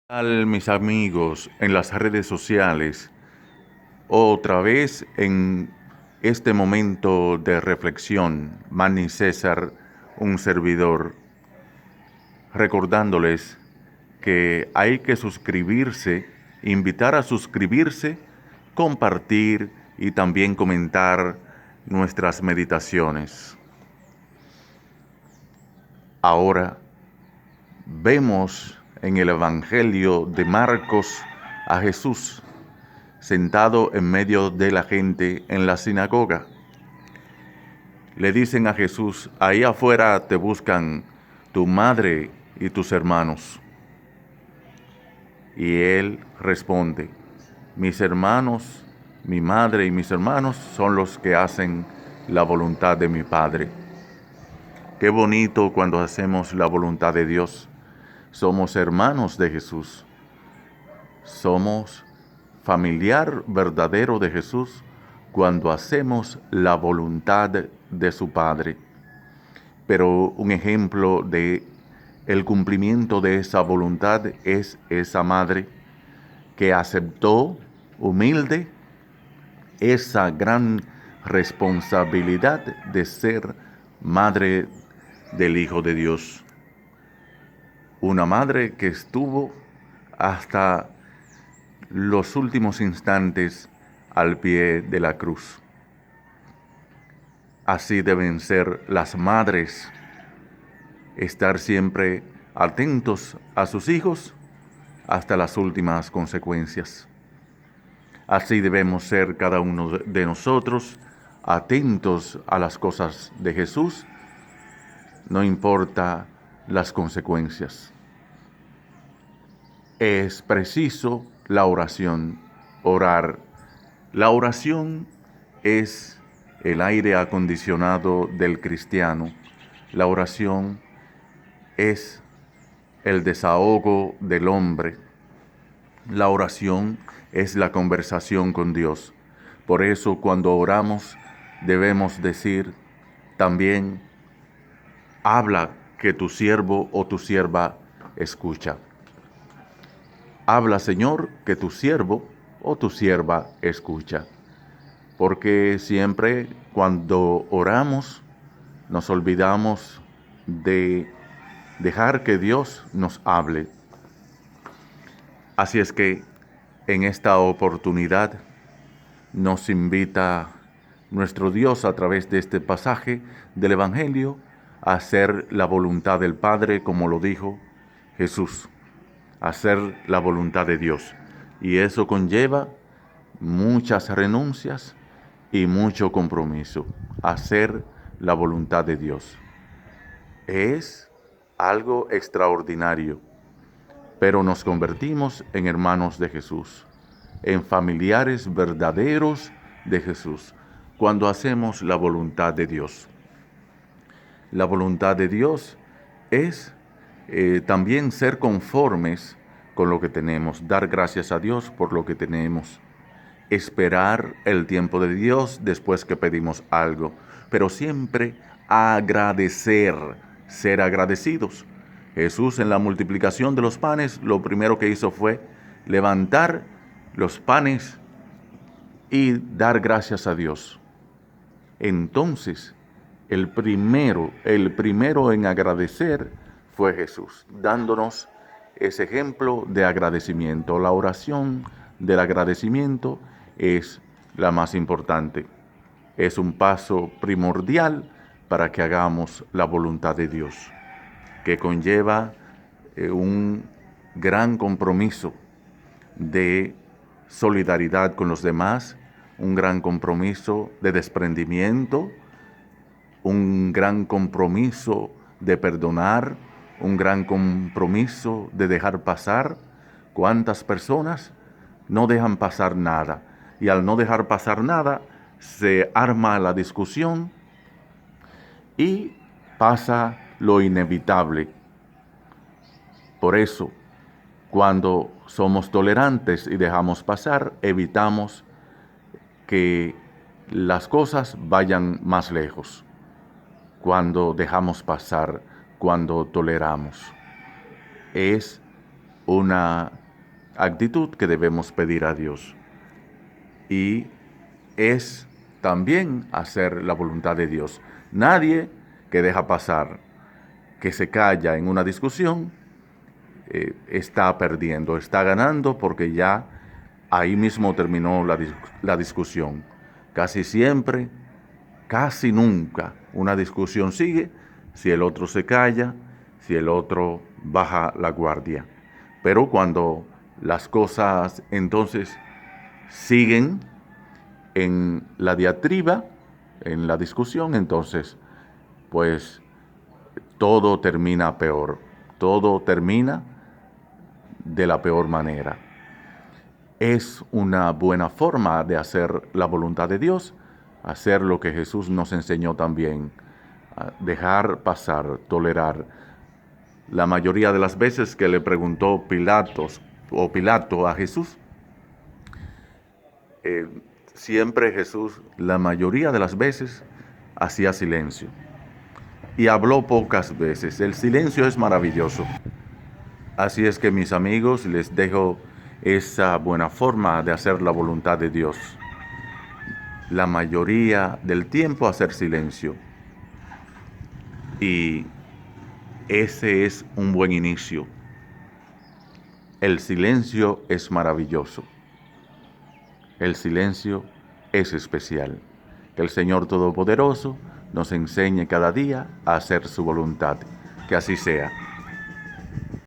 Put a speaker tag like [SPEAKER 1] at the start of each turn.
[SPEAKER 1] Mis amigos en las redes sociales, otra vez en este momento de reflexión, Manny César, un servidor, recordándoles que hay que suscribirse, invitar a suscribirse, compartir y también comentar nuestras meditaciones. Ahora vemos en el Evangelio de Marcos a Jesús sentado en medio de la gente en la sinagoga. Le dicen a Jesús: ahí afuera te buscan tu madre y tus hermanos. Y él responde: mis hermanos, mi madre y mis hermanos son los que hacen la voluntad de mi Padre. Qué bonito cuando hacemos la voluntad de Dios. Somos hermanos de Jesús. Somos familiar verdadero de Jesús cuando hacemos la voluntad de su Padre. Pero un ejemplo de el cumplimiento de esa voluntad es esa madre que aceptó humilde esa gran responsabilidad de ser madre del Hijo de Dios. Una madre que estuvo hasta los últimos instantes al pie de la cruz. Así deben ser las madres, estar siempre atentos a sus hijos hasta las últimas consecuencias. Así debemos ser cada uno de nosotros, atentos a las cosas de Jesús, no importa las consecuencias. Es preciso la oración, orar. La oración es el aire acondicionado del cristiano. La oración es el desahogo del hombre. La oración es la conversación con Dios. Por eso cuando oramos debemos decir también: habla, que tu siervo o tu sierva escucha. Habla, Señor, que tu siervo o tu sierva escucha. Porque siempre cuando oramos nos olvidamos de dejar que Dios nos hable. Así es que en esta oportunidad nos invita nuestro Dios a través de este pasaje del Evangelio a hacer la voluntad del Padre, como lo dijo Jesús. Hacer la voluntad de Dios. Y eso conlleva muchas renuncias y mucho compromiso. Hacer la voluntad de Dios. Es algo extraordinario, pero nos convertimos en hermanos de Jesús, en familiares verdaderos de Jesús, cuando hacemos la voluntad de Dios. La voluntad de Dios es también ser conformes con lo que tenemos, dar gracias a Dios por lo que tenemos, esperar el tiempo de Dios después que pedimos algo, pero siempre agradecer, ser agradecidos. Jesús en la multiplicación de los panes, lo primero que hizo fue levantar los panes y dar gracias a Dios. Entonces, el primero en agradecer fue Jesús, dándonos ese ejemplo de agradecimiento. La oración del agradecimiento es la más importante. Es un paso primordial para que hagamos la voluntad de Dios, que conlleva un gran compromiso de solidaridad con los demás, un gran compromiso de desprendimiento, un gran compromiso de perdonar, un gran compromiso de dejar pasar. ¿Cuántas personas no dejan pasar nada? Y al no dejar pasar nada, se arma la discusión y pasa lo inevitable. Por eso, cuando somos tolerantes y dejamos pasar, evitamos que las cosas vayan más lejos. Cuando dejamos pasar, cuando toleramos, es una actitud que debemos pedir a Dios. Y es también hacer la voluntad de Dios. Nadie que deja pasar, que se calla en una discusión, está perdiendo, está ganando porque ya ahí mismo terminó la discusión. Casi siempre, casi nunca, una discusión sigue si el otro se calla, si el otro baja la guardia. Pero cuando las cosas entonces siguen en la diatriba, en la discusión, entonces, pues todo termina peor, todo termina de la peor manera. Es una buena forma de hacer la voluntad de Dios, hacer lo que Jesús nos enseñó también, dejar pasar, tolerar. La mayoría de las veces que le preguntó Pilato a Jesús, siempre Jesús, la mayoría de las veces, hacía silencio. Y habló pocas veces. El silencio es maravilloso. Así es que, mis amigos, les dejo esa buena forma de hacer la voluntad de Dios. La mayoría del tiempo hacer silencio. Y ese es un buen inicio. El silencio es maravilloso. El silencio es especial. Que el Señor Todopoderoso nos enseñe cada día a hacer su voluntad. Que así sea.